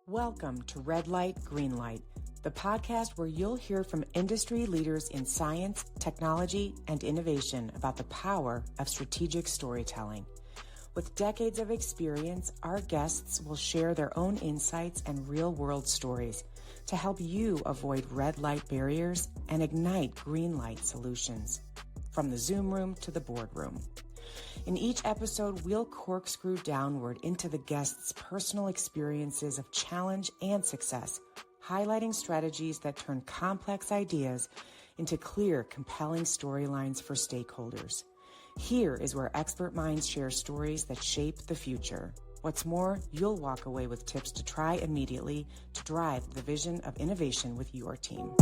Welcome to Red Light, Green Light, the podcast where you'll hear from industry leaders in science, technology, and innovation about the power of strategic storytelling. With decades of experience, our guests will share their own insights and real-world stories to help you avoid red light barriers and ignite green light solutions, from the Zoom room to the boardroom. In each episode, we'll corkscrew downward into the guests' personal experiences of challenge and success, highlighting strategies that turn complex ideas into clear, compelling storylines for stakeholders. Here is where expert minds share stories that shape the future. What's more, you'll walk away with tips to try immediately to drive the vision of innovation with your team.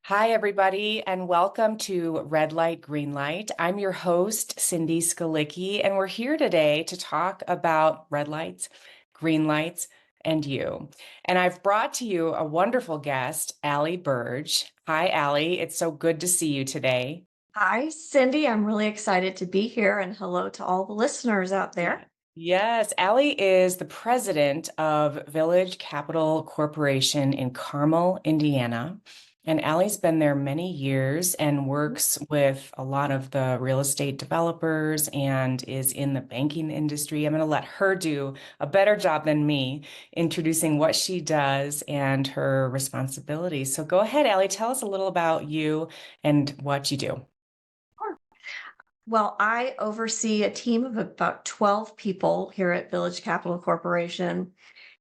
Hi, everybody, and welcome to Red Light, Green Light. I'm your host, Cindy Skalicky, and we're here today to talk about red lights, green lights, and you. And I've brought to you a wonderful guest, Ali Birge. Hi, Ali. It's so good to see you today. Hi, Cindy. I'm really excited to be here, and hello to all the listeners out there. Yes, Ali is the president of Village Capital Corporation in Carmel, Indiana. And Ali's been there many years and works with a lot of the real estate developers and is in the banking industry. I'm going to let her do a better job than me introducing what she does and her responsibilities. So go ahead, Ali, tell us a little about you and what you do. Sure. Well, I oversee a team of about 12 people here at Village Capital Corporation.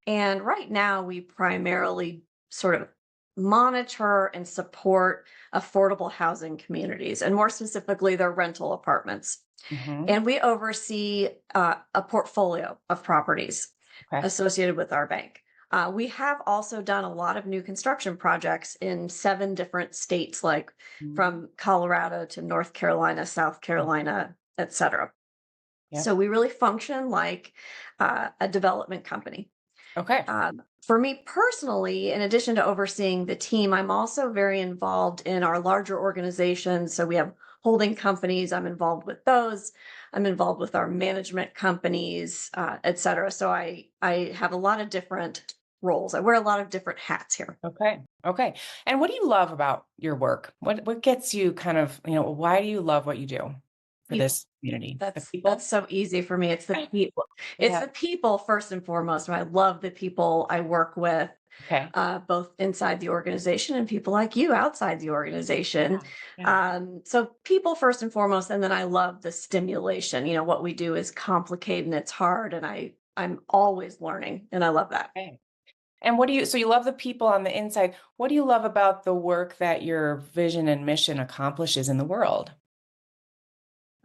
And right now, we primarily sort of monitor and support affordable housing communities, and more specifically, their rental apartments. And we oversee a portfolio of properties associated with our bank. We have also done a lot of new construction projects in 7 different states, like from Colorado to North Carolina, South Carolina, et cetera. Yep. So we really function like a development company. Okay. For me personally, in addition to overseeing the team, I'm also very involved in our larger organizations. So we have holding companies. I'm involved with those. I'm involved with our management companies, et cetera. So I have a lot of different roles. I wear a lot of different hats here. Okay. And what do you love about your work? What gets you kind of, why do you love what you do for this community? That's so easy for me. It's the people. It's the people first and foremost. I love the people I work with, both inside the organization and people like you outside the organization. So people first and foremost, and then I love the stimulation. What we do is complicated and it's hard, and I'm always learning, and I love that. Okay. And so you love the people on the inside. What do you love about the work that your vision and mission accomplishes in the world?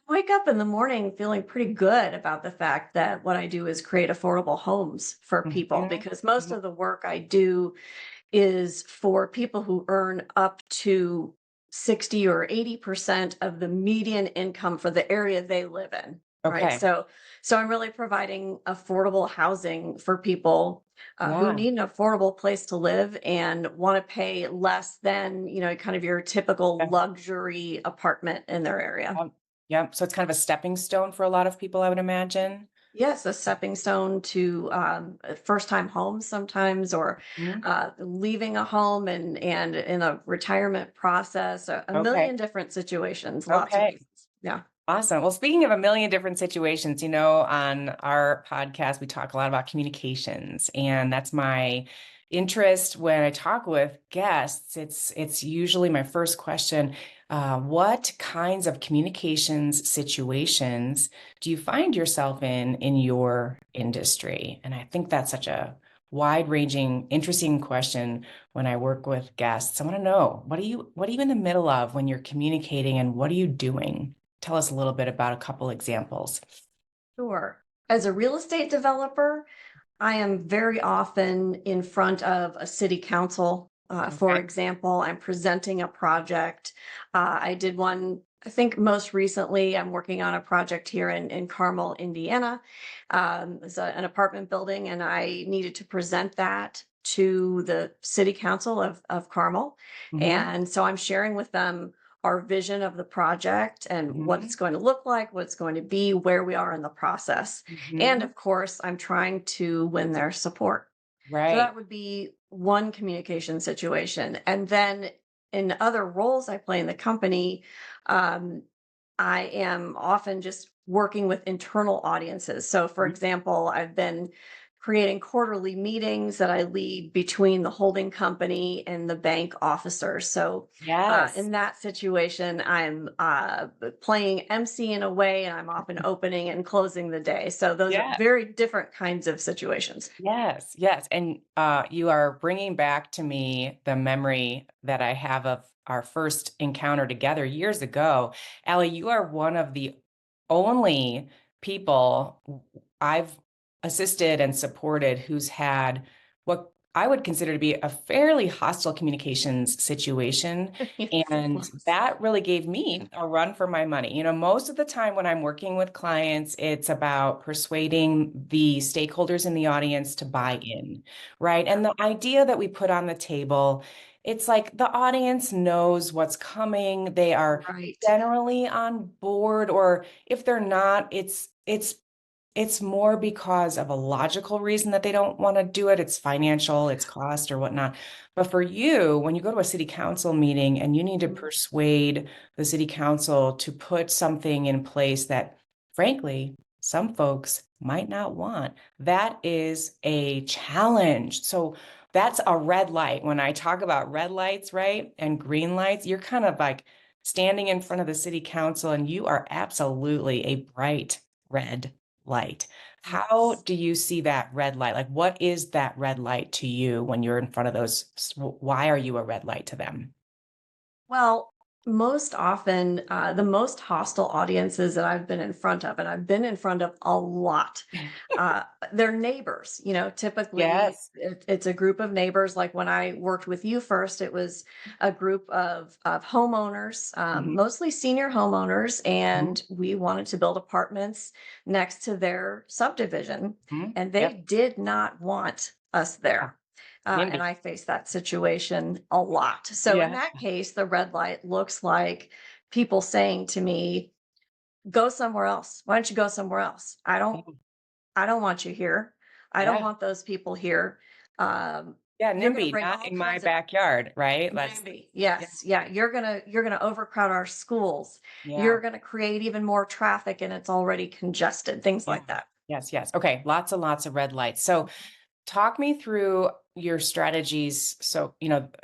Wake up in the morning feeling pretty good about the fact that what I do is create affordable homes for people, because most of the work I do is for people who earn up to 60 or 80% of the median income for the area they live in. Right. So I'm really providing affordable housing for people who need an affordable place to live and want to pay less than, kind of your typical luxury apartment in their area. Yeah. So it's kind of a stepping stone for a lot of people, I would imagine. Yes, a stepping stone to first-time homes sometimes, or leaving a home and in a retirement process, a million different situations, lots of reasons. Yeah. Awesome. Well, speaking of a million different situations, on our podcast, we talk a lot about communications, and that's my interest when I talk with guests. It's usually my first question. What kinds of communications situations do you find yourself in your industry? And I think that's such a wide-ranging, interesting question when I work with guests. I want to know, what are you in the middle of when you're communicating, and what are you doing? Tell us a little bit about a couple examples. Sure. As a real estate developer, I am very often in front of a city council. For example, I'm presenting a project. I did one, I think most recently, I'm working on a project here in Carmel, Indiana. It's an apartment building, and I needed to present that to the city council of Carmel. And so I'm sharing with them our vision of the project and what Mhm. it's going to look like, what it's going to be, where we are in the process. And Mhm. of course, I'm trying to win their support. So Right. that would be one communication situation. And then in other roles I play in the company, um, I am often just working with internal audiences. So, for Mhm. example, I've been creating quarterly meetings that I lead between the holding company and the bank officers. So, Yes. in that situation, I'm playing MC in a way, and I'm often opening and closing the day. So, those are Yeah. very different kinds of situations. Yes, yes, and, you are bringing back to me the memory that I have of our first encounter together years ago. Allie, you are one of the only people I've assisted and supported who's had what I would consider to be a fairly hostile communications situation, Yes, it and was. that really gave me a run for my money. You know, most of the time when I'm working with clients, it's about persuading the stakeholders in the audience to Yeah, buy in, right? yeah, And the idea that we put on the table, it's like the audience knows what's coming. They are right. generally on board, or if they're not, it's more because of a logical reason that they don't want to do it. It's financial, it's cost or whatnot. But for you, when you go to a city council meeting and you need to Mhm. persuade the city council to put something in place that, frankly, some folks might not want, that is a challenge. So that's a red light. When I talk about red lights, right, and green lights, you're kind of like standing in front of the city council and you are absolutely a bright red light. How Yes. do you see that red light? Like, what is that red light to you when you're in front of those? Why are you a red light to them? Well, most often, the most hostile audiences that I've been in front of, and I've been in front of a lot, uh, they're neighbors. Typically Yes. it's a group of neighbors. Like when I worked with you first, it was a group of homeowners, Hmm. mostly senior homeowners, Hmm. and we wanted to build apartments next to their subdivision, Hmm. and they Yep. did not want us there. And NIMBY. I face that situation a lot. So in Yeah. that case, the red light looks like people saying to me, "Go somewhere else. Why don't you go somewhere else? I don't want you here. I don't Yeah. want those people here. Um, Yeah. you're going to NIMBY, bring not all in my kinds of backyard, right? Let's, NIMBY. yeah. Yes, yeah. You're gonna overcrowd our schools. Yeah. You're gonna create even more traffic, and it's already congested. Things Yeah. like that." Yes. Yes. Okay. Lots and lots of red lights. So, talk me through your strategies. So,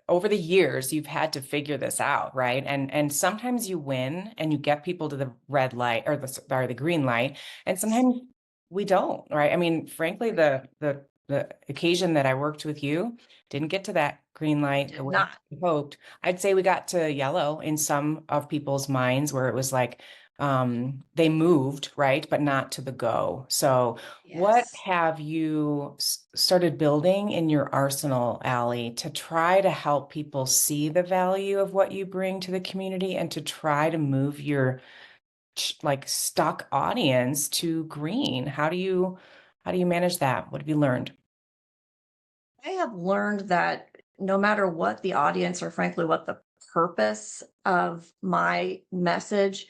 over the years, you've had to figure this out, right? And sometimes you win and you get people to the red light or the green light, and Yes, sometimes we don't, right? I mean, frankly, right. the occasion that I worked with you didn't get to that green light the Did way not. we hoped. I'd say we got to yellow in some of people's minds where it was like they moved, right? But not to the go. So what Yes. have you started building in your arsenal, Allie, to try to help people see the value of what you bring to the community and to try to move your like stuck audience to green? How do you manage that? What have you learned? I have learned that no matter what the audience or frankly what the purpose of my message,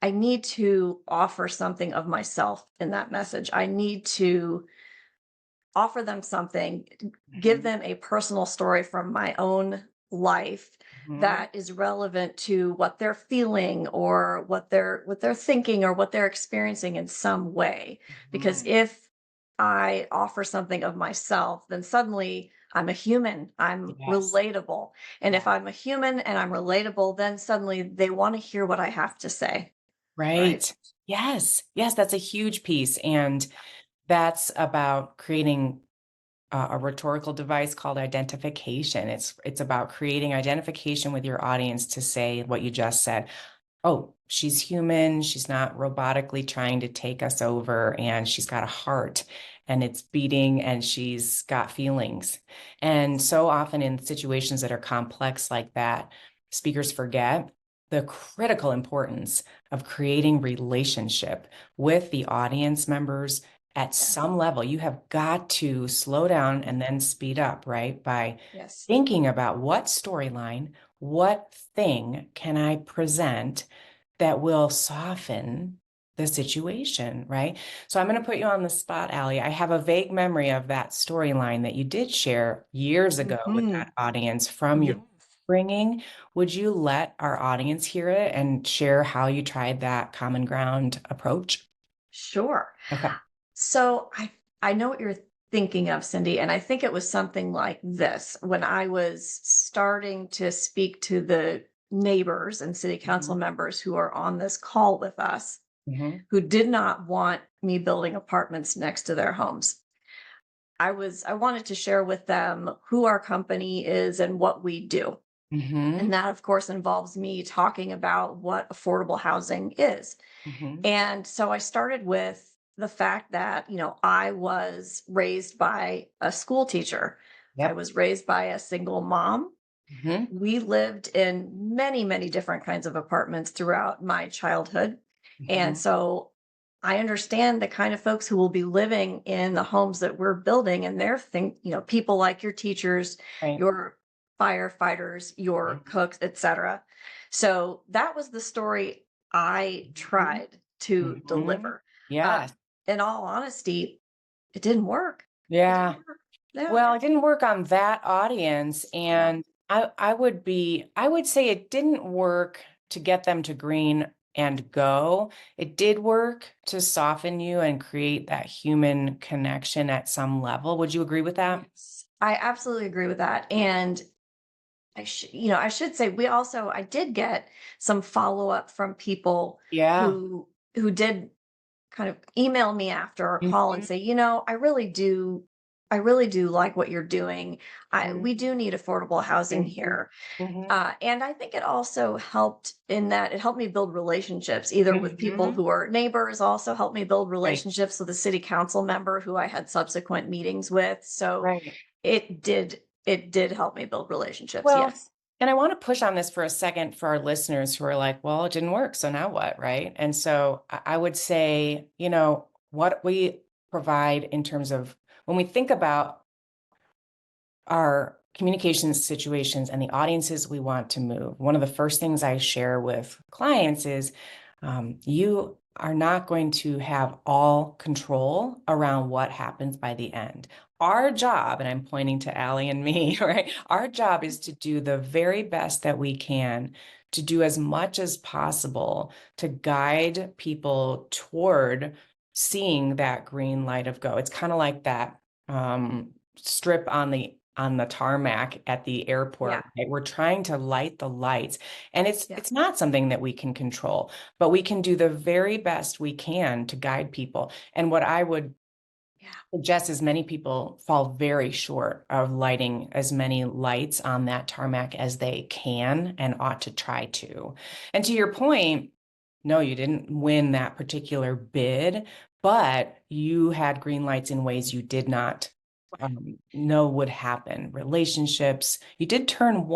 I need to offer something of myself in that message. I need to offer them something, give Mhm. them a personal story from my own life Mhm. that is relevant to what they're feeling or what they're thinking or what they're experiencing in some way. Because Mhm. if I offer something of myself, then suddenly I'm a human, I'm Yes. relatable. And if Yeah. I'm a human and I'm relatable, then suddenly they want to hear what I have to say. Right. Right. Yes. Yes, that's a huge piece. And that's about creating a rhetorical device called identification. It's about creating identification with your audience to say what you just said. Oh, she's human. She's not robotically trying to take us over, and she's got a heart and it's beating and she's got feelings. And so often in situations that are complex like that, speakers forget the critical importance of creating relationship with the audience members at Yeah. some level. You have got to slow down and then speed up, right? By Yes. thinking about what storyline, what thing can I present that will soften the situation, right? So I'm going to put you on the spot, Ali. I have a vague memory of that storyline that you did share years ago with Hmm. that audience from your Yes. bringing. Would you let our audience hear it and share how you tried that common ground approach? Sure. Okay. So I know what you're thinking of, Cindy, and I think it was something like this when I was starting to speak to the neighbors and city council Mhm. members who are on this call with us, Mhm. who did not want me building apartments next to their homes. I wanted to share with them who our company is and what we do. And Mhm. that, of course, involves me talking about what affordable housing is. Mhm. And so I started with the fact that, I was raised by a school teacher. I Yep. was raised by a single mom. Mhm. We lived in many, many different kinds of apartments throughout my childhood. And Mhm. so I understand the kind of folks who will be living in the homes that we're building, and they're people like your teachers, Right. your firefighters, your cooks, etc. So that was the story I Mhm. tried to Mhm. deliver. Uh, Yes. in all honesty, it didn't work. It didn't Yeah. work. Yeah. Well, it didn't work on that audience, Yeah. and I would say it didn't work to get them to green and go. It did work to soften you and create that human connection at some level. Would you agree with that? Yes. I absolutely agree with that. And I should say I did get some follow up from people Yeah. who did kind of email me after or call and Mhm. say, I really do like what you're doing. We do need affordable housing Mhm. here. Mhm. And I think it also helped in that it helped me build relationships, either with people Mhm. who are neighbors, also helped me build Right. relationships with a city council member who I had subsequent meetings with. So Right. it did help me build relationships. Well, Yes. and I want to push on this for a second for our listeners who are like, well, it didn't work. So now what? Right. And so I would say, what we provide in terms of when we think about our communications situations and the audiences we want to move, one of the first things I share with clients is you are not going to have all control around what happens by the end. Our job, and I'm pointing to Allie and me, right? Our job is to do the very best that we can to do as much as possible to guide people toward seeing that green light of go. It's kind of like that strip on the tarmac at the Yeah. airport, right? We're trying to light the lights, and Yeah. it's not something that we can control, but we can do the very best we can to guide people. And what I would Yeah. suggest is many people fall very short of lighting as many lights on that tarmac as they can and ought to try to. And to your point, no, you didn't win that particular bid, but you had green lights in ways you did not know would happen. Relationships. You did turn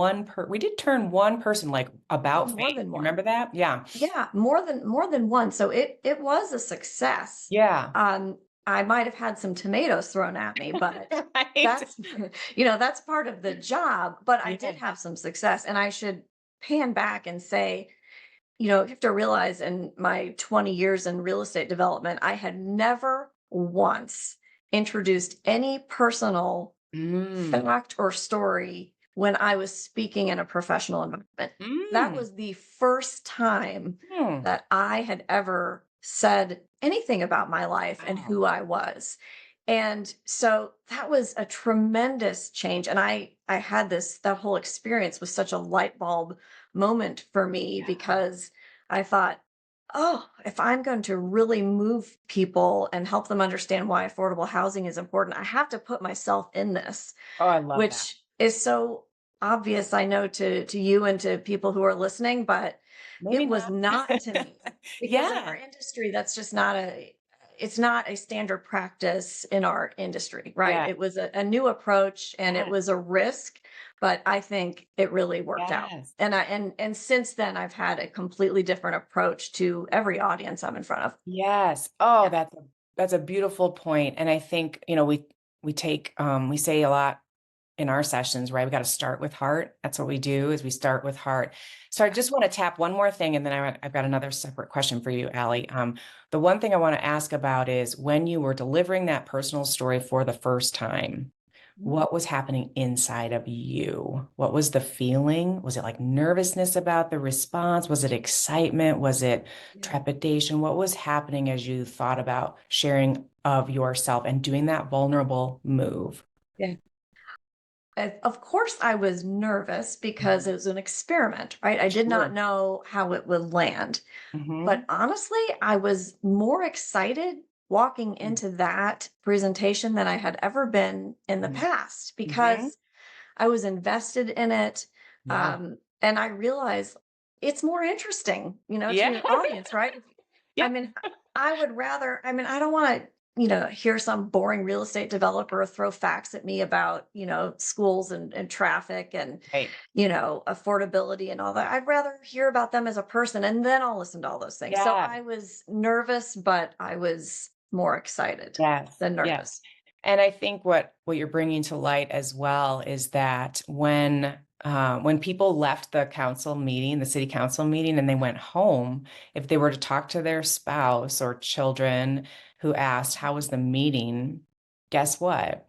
we did turn one person like Oh, about more face. than one. Remember that? Yeah. Yeah, more than one. So it was a success. Yeah. Um, I might have had some tomatoes thrown at me, but Right. that's that's part of the job. But I did Yeah. have some success, and I should pan back and say, you have to realize in my 20 years in real estate development, I had never once introduced any personal Mm. fact or story when I was speaking in a professional environment. That Mm. was the first time Hmm. that I had ever said anything about my life and Wow. who I was. And so that was a tremendous change. And I had that whole experience was such a light bulb moment for me Yeah. because I thought, oh, if I'm going to really move people and help them understand why affordable housing is important, I have to put myself in this, Oh, I love that. which is so obvious, I know, to you and to people who are listening, but Maybe it was not. not to me because in our Yeah. industry, that's just not a standard practice in our industry, right? Yeah. It was a new approach and it Yes. was a risk, but I think it really worked out. Yes. And since then I've had a completely different approach to every audience I'm in front of. Yes. Oh, Yeah. that's a beautiful point. And I think, we say a lot in our sessions, right? We got to start with heart. That's what we do, is we start with heart. So I just want to tap one more thing, and then I've got another separate question for you, Ali. The one thing I want to ask about is when you were delivering that personal story for the first time, what was happening inside of you? What was the feeling? Was it like nervousness about the response? Was it excitement? Was it Yeah. trepidation? What was happening as you thought about sharing of yourself and doing that vulnerable move? Yeah. Of course, I was nervous because it was an experiment, right? I did not Sure. know how it would land. Mm-hmm. But honestly, I was more excited walking into that presentation than I had ever been in the past Mm-hmm. because I was invested in it. Yeah. And I realized it's more interesting, to Yeah. your audience, right? I Yeah. mean, I would rather, I don't want to, hear some boring real estate developer throw facts at me about, schools and traffic and, Right. affordability and all that. I'd rather hear about them as a person and then I'll listen to all those things. So Yeah. I was nervous, but I was more excited Yes. than Yes. nervous. And I think what you're bringing to light as well is that when people left the council meeting, the city council meeting, and they went home, if they were to talk to their spouse or children who asked, "How was the meeting?" Guess what?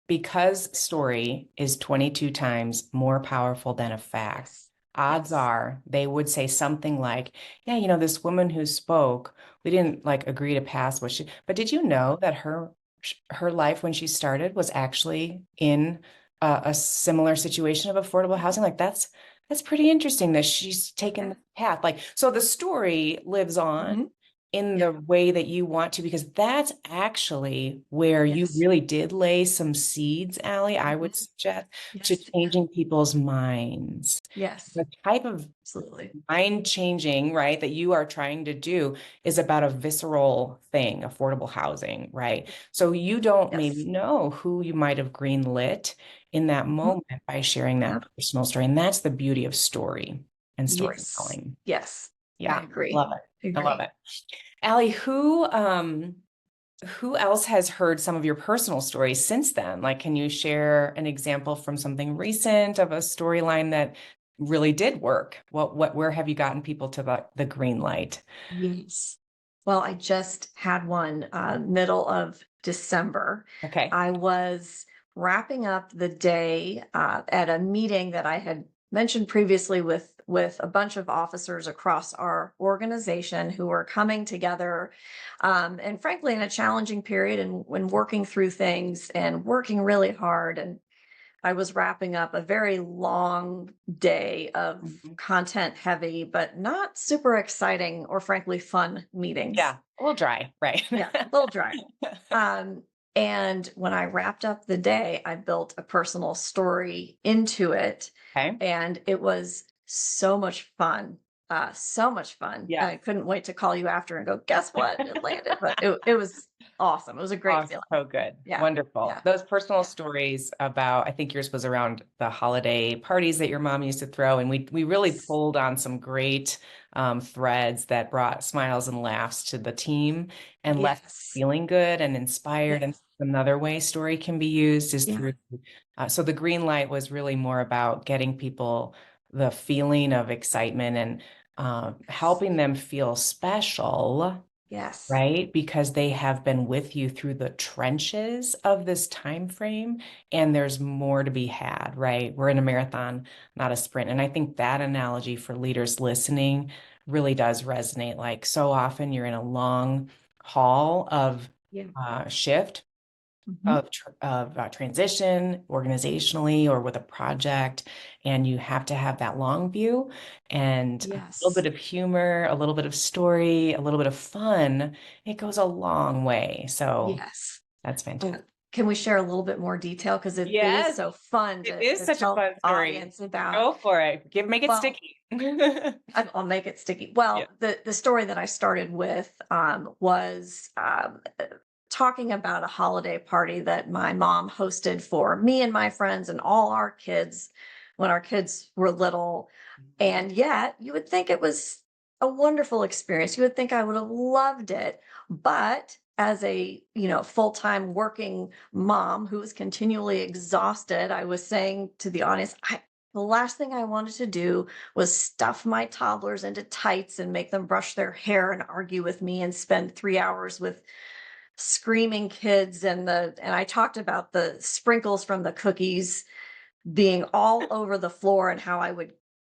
Because story is 22 times more powerful than a fact, Yes. odds Yes. are they would say something like, "Yeah, this woman who spoke, we didn't like agree to pass what she, but did you know that her life when she started was actually in a similar situation of affordable housing?" Like that's pretty interesting that she's taken Yeah. the path. Like, so the story lives on Mhm. in Yeah. the way that you want to, because that's actually where you Yes. really did lay some seeds, Ali, I would Mhm. suggest, to Yes. changing people's minds. Yes. The type of Absolutely. mind changing, right, that you are trying to do is about a visceral thing, affordable housing, right? So you don't maybe Yes. know who you might have greenlit in that Mhm. moment by sharing that Yeah. personal story. And that's the beauty of story and Yes. storytelling. Yes. I Yeah, agree. love it. I love Agree. it. Ali, who else has heard some of your personal stories since then? Like, can you share an example from something recent of a storyline that really did work? Where have you gotten people to the green light? Yes. Well, I just had one middle of December. Okay. I was wrapping up the day at a meeting that I had mentioned previously with a bunch of officers across our organization who were coming together, and frankly in a challenging period and when working through things and working really hard. And I was wrapping up a very long day of Mhm. content heavy, but not super exciting or frankly fun meetings. Yeah, a little dry, right? Yeah, a little dry. Um, and when I wrapped up the day, I built a personal story into it, Okay. and it was so much fun. So much fun. Yeah. I couldn't wait to call you after and go, guess what? It landed, but it was awesome. It was a great Oh, feeling. so good. Yeah. Wonderful. Yeah. Those personal Yeah. stories about, I think yours was around the holiday parties that your mom used to throw. And we really Yes. pulled on some great threads that brought smiles and laughs to the team and left Yes. feeling good and inspired. And Yes. another way story can be used is Yeah. through, so the green light was really more about getting people the feeling of excitement and Yes. helping them feel special, Yes. right? Because they have been with you through the trenches of this time frame, and there's more to be had, right? We're in a marathon, not a sprint. And I think that analogy for leaders listening really does resonate. Like, so often you're in a long haul of Yeah. shift, Mhm. of transition organizationally or with a project, and you have to have that long view and a little bit Yes. of humor, a little bit of story, a little bit of fun. It goes a long way. So Yes. that's fantastic. Can we share a little bit more detail? Because it is Yes, so fun it to is such a tell fun the story. audience about. Go for it. Make it Well, sticky. I'll make it sticky. Yeah. Well, the story that I started with was talking about a holiday party that my mom hosted for me and my friends and all our kids when our kids were little. And yet, you would think it was a wonderful experience. You would think I would have loved it. But as a, full-time working mom who was continually exhausted, I was saying to the audience, the last thing I wanted to do was stuff my toddlers into tights and make them brush their hair and argue with me and spend 3 hours with screaming kids. And I talked about the sprinkles from the cookies being all over the floor, and how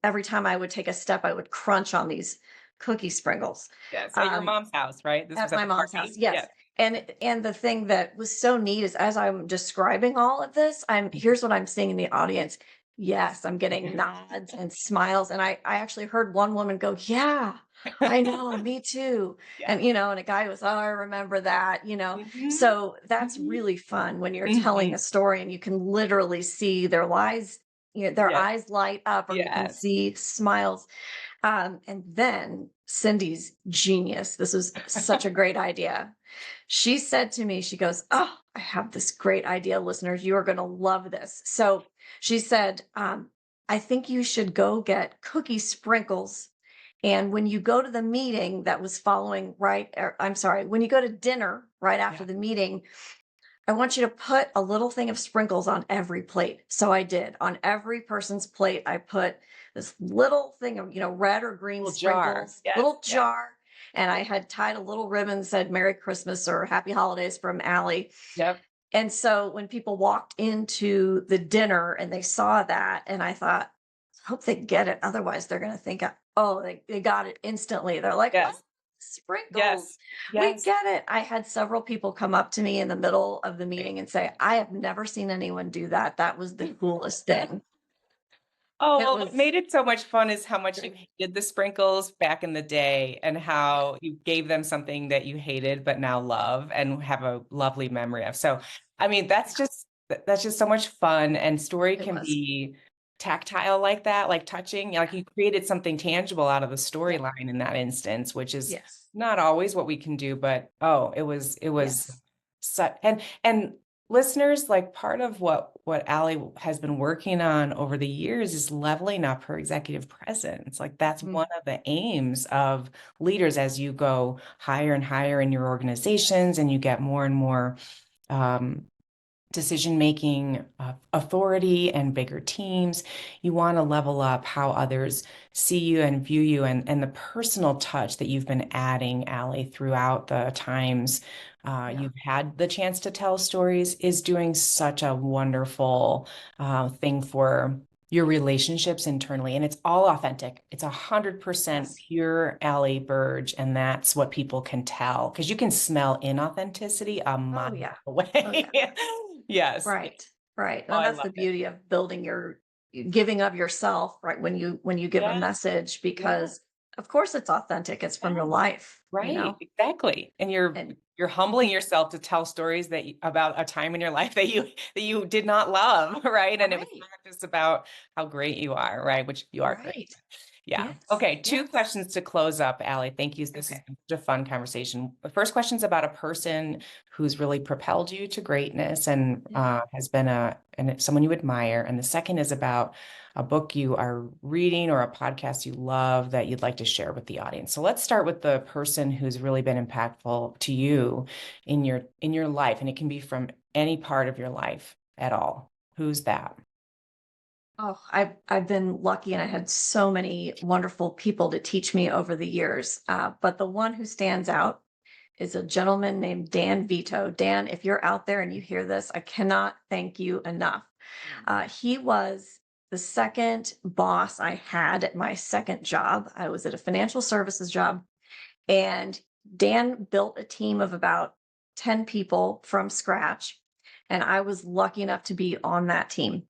every time I would take a step, I would crunch on these cookie sprinkles. Yes, at your mom's house, right? This was At at my the mom's party? house, yes. Yes. And the thing that was so neat is, as I'm describing all of this, here's what I'm seeing in the audience. Yes, I'm getting nods and smiles, and I actually heard one woman go, "Yeah, I know, me too." Yeah. And a guy was, "Oh, I remember that," Mhm. So that's Mhm. really fun when you're telling Mhm. a story and you can literally see their Yes. eyes light up, or you can Yes. see smiles. And then Cindy's genius. This was such a great idea. She said to me, she goes, "Oh, I have this great idea, listeners. You are going to love this." So she said, "I think you should go get cookie sprinkles. And when you go to the meeting that was following, I'm sorry, when you go to dinner right after Yeah. the meeting, I want you to put a little thing of sprinkles on every plate." So I did. On every person's plate, I put this little thing of, red or green Little jar. sprinkles, Yes. little Yes. jar. And I had tied a little ribbon that said "Merry Christmas" or "Happy Holidays" from Ali. Yep. And so when people walked into the dinner and they saw that, and I thought, I hope they get it. Otherwise, they're going to think, oh, they got it instantly. They're like, "Oh, Yes. sprinkles. Yes. We Yes. get it." I had several people come up to me in the middle of the meeting and say, "I have never seen anyone do that. That was the coolest thing." Oh, It well, what was made it so much fun is how much you hated the sprinkles back in the day, and how you gave them something that you hated but now love and have a lovely memory of. So, I mean, that's just so much fun, and story it can was. be tactile like that, like touching, like you created something tangible out of the Yeah. storyline in that instance, which is Yes. not always what we can do, but oh, it was Yes. such, and listeners, like part of what Ali has been working on over the years is leveling up her executive presence. Like that's Mm. one of the aims of leaders as you go higher and higher in your organizations and you get more and more um, decision-making authority and bigger teams. You want to level up how others see you and view you, and the personal touch that you've been adding, Ali, throughout the times Yeah. you've had the chance to tell stories is doing such a wonderful thing for your relationships internally. And it's all authentic. It's 100% Yes. pure Ali Birge. And that's what people can tell, because you can smell inauthenticity a Oh, mile yeah. away. Oh, yeah. Yes. Right. Right. Oh, And I that's love the it. beauty of giving of yourself, right? When you give a Yes. message, Yeah. because of course it's authentic. It's from your Yes. life, Right. Exactly. And And you're humbling yourself to tell stories about a time in your life that you did not love, right? And it was right. not just about how great you are, right? Which you are great. Right. Yeah. Yes. Okay. Two Yes. questions to close up, Ali. Thank you. This has Okay. been such a fun conversation. The first question is about a person who's really propelled you to greatness and Yeah. has been someone you admire. And the second is about a book you are reading or a podcast you love that you'd like to share with the audience. So let's start with the person who's really been impactful to you in your life, and it can be from any part of your life at all. Who's that? Oh, I've been lucky, and I had so many wonderful people to teach me over the years. But the one who stands out is a gentleman named Dan Vito. Dan, if you're out there and you hear this, I cannot thank you enough. He was the second boss I had at my second job. I was at a financial services job, and Dan built a team of about 10 people from scratch. And I was lucky enough to be on that team.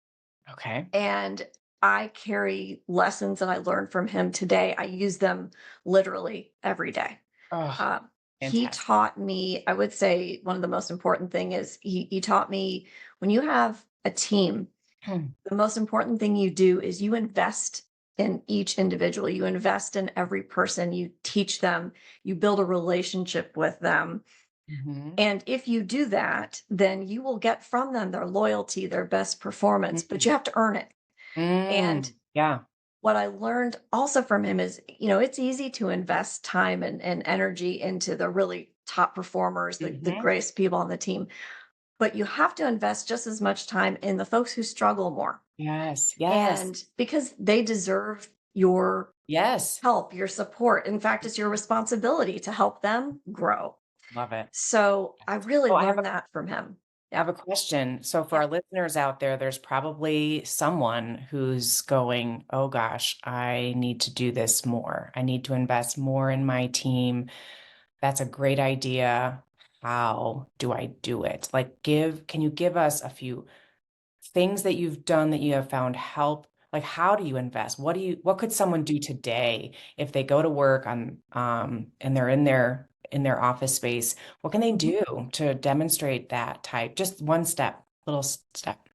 Okay. And I carry lessons that I learned from him today. I use them literally every day. Oh, He fantastic. taught me, I would say one of the most important thing is he taught me, when you have a team, the most important thing you do is you invest in each individual. You invest in every person. You teach them. You build a relationship with them. Mhm. And if you do that, then you will get from them their loyalty, their best performance, but you Mhm. have to earn it. And Yeah. what I learned also from him is, it's easy to invest time and energy into the really top performers, the Mhm. greatest people on the team, but you have to invest just as much time in the folks who struggle more. Yes, yes, And because they deserve your yes. help, your support. In fact, it's your responsibility to help them grow. Love it. So I really Oh, learned that from him. I have Yeah. a question. So for Yeah. our listeners out there, there's probably someone who's going, oh gosh, I need to do this more. I need to invest more in my team. That's a great idea. How do I do it? Like can you give us a few things that you've done that you have found help? Like how do you invest? What could someone do today if they go to work on and they're in their office space? What can they Mhm. do to demonstrate that type? Just one step, little step.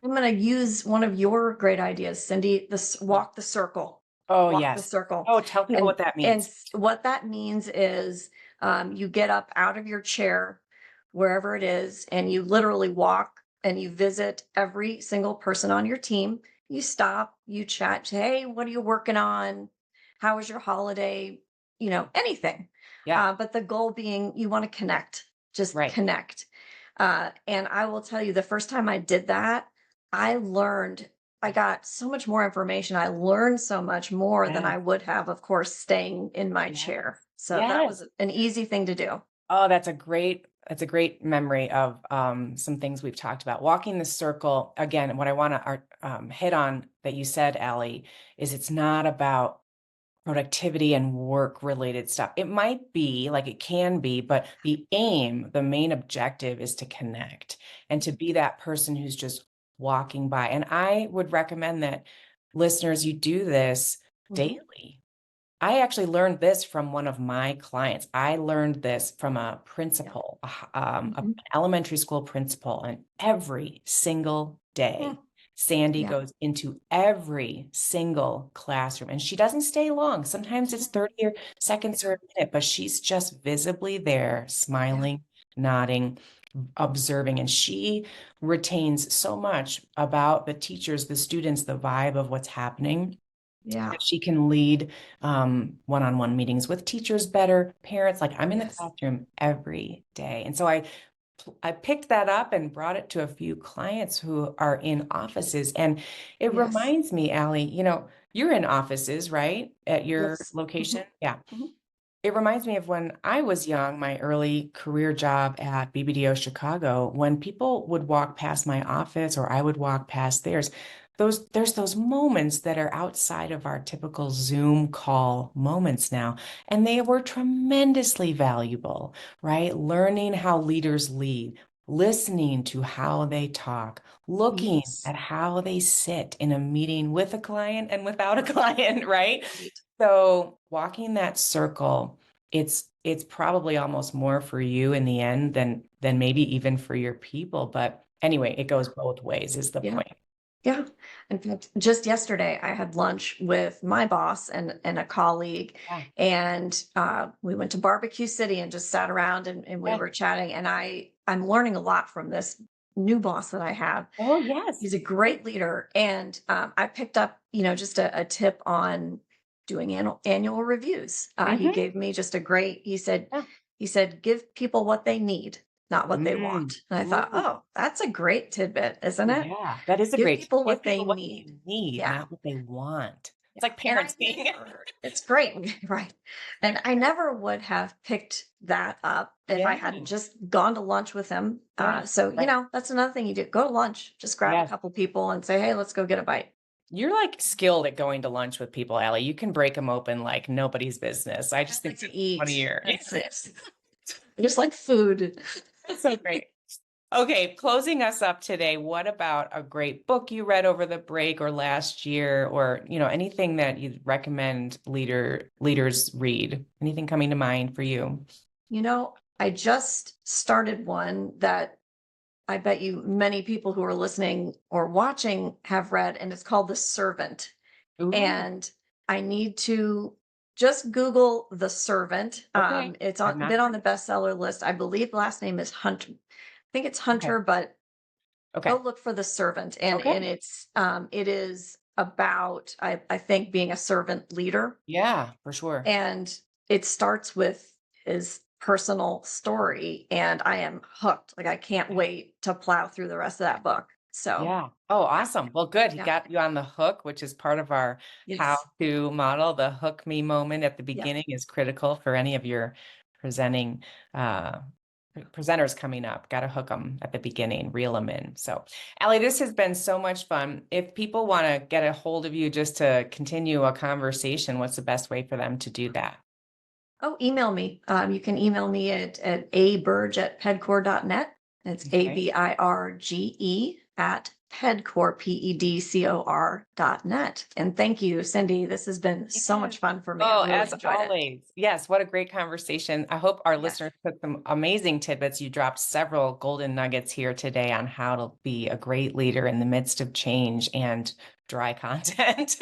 I'm going to use one of your great ideas, Cindy, this walk the circle. Oh, Walk the yes. circle. Oh, tell people And what that and means. what that means is you get up out of your chair, wherever it is, and you literally walk and you visit every single person on your team. You stop, you chat, say, hey, what are you working on? How was your holiday? Anything. Yeah, But the goal being you want to connect, just right. connect. And I will tell you, the first time I did that, I learned I got so much more information. I learned so much more than Yes, I would have, of course, staying in my yes, chair. So that yes. was an easy thing to do. Oh, that's a great memory of some things we've talked about. Walking the circle, again, what I want to hit on that you said, Ali, is it's not about productivity and work related stuff. It might be like it can be, but the main objective is to connect and to be that person who's just walking by. And I would recommend that listeners, you do this Mhm. daily. I actually learned this from one of my clients. I learned this from a Yeah. principal, an Mhm. elementary school principal, and every single Mm. day, Sandy Yeah. goes into every single classroom, and she doesn't stay long. Sometimes it's 30 seconds or a minute, but she's just visibly there, Yeah. smiling, nodding, observing, and she retains so much about the teachers, the students, the vibe of what's happening Yeah. that she can lead one-on-one meetings with teachers better, parents. Like I'm in the Yes. classroom every day. And so I picked that up and brought it to a few clients who are in offices. And it Yes. reminds me, Ali, you're in offices, right? At your Yes. location? Mhm. Yeah. Mhm. It reminds me of when I was young, my early career job at BBDO Chicago, when people would walk past my office or I would walk past theirs, there's those moments that are outside of our typical Zoom call moments now, and they were tremendously valuable, right? Learning how leaders lead, listening to how they talk, looking Yes. at how they sit in a meeting with a client and without a client, right? Right. So walking that circle, it's probably almost more for you in the end than maybe even for your people. But anyway, it goes both ways is the Yeah. point. Yeah. In fact, just yesterday, I had lunch with my boss and a colleague, Yeah, and we went to Barbecue City and just sat around and we yeah. were chatting. And I'm learning a lot from this new boss that I have. Oh, yes. He's a great leader, and I picked up, just a tip on doing annual reviews. He Hmm. gave me just a great. Yeah. He said, give people what they need, not what they Mm. want. And I thought, Ooh, oh, that's a great tidbit, isn't it? yeah. That is a Give great people give what they people what need. they need, Yeah. not what they want. Yeah. It's like And I parenting. never, it's great. Right. And I never would have picked that up if I Yeah, hadn't just gone to lunch with him. yeah, So, right. that's another thing you do. Go to lunch, just grab a Yes. couple people and say, hey, let's go get a bite. You're like skilled at going to lunch with people, Allie. You can break them open like nobody's business. I I just like think to it's one of eat. your That's it. Just like food. That's so great. Okay, closing us up today, what about a great book you read over the break or last year, or anything that you'd recommend leaders read? Anything coming to mind for you? I just started one that I bet you many people who are listening or watching have read, and it's called The Servant. Ooh, And I need to just Google The Servant. okay. It's I've not been on heard the of bestseller list. I believe the last name is Hunter. I think it's it. Okay. Hunter, but go Okay. look for The Servant. And Okay. it is about, I think, being a servant leader. Yeah, for sure. And it starts with his personal story, and I am hooked. Like, I can't wait to plow through the rest of that book. So, Yeah. Oh, yeah, awesome. Well, good. He yeah, got you on the hook, which is part of our how yes, to model. The hook me moment at the yes. beginning is critical for any of your presenting uh, presenters coming up. Got to hook them at the beginning, reel them in. So, Ali, this has been so much fun. If people want to get a hold of you just to continue a conversation, what's the best way for them to do that? Oh, email me. You can email me at abirge@pedcore.net. It's Okay. ABIRGE at pedcore, PEDCOR.net. And thank you, Cindy. This has been so Yes. much fun for me. Oh, I've really as enjoyed it. always. Yes, what a great conversation. I hope our Yes. listeners took some amazing tidbits. You dropped several golden nuggets here today on how to be a great leader in the midst of change and dry content,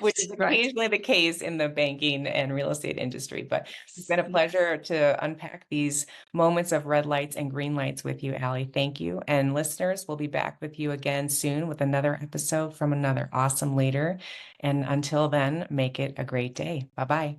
which is Right. occasionally the case in the banking and real estate industry. But it's Yes. been a Yes. pleasure to unpack these moments of red lights and green lights with you, Ali. Thank you. And listeners, we'll be back with you again soon with another episode from another awesome leader. And until then, make it a great day. Bye-bye.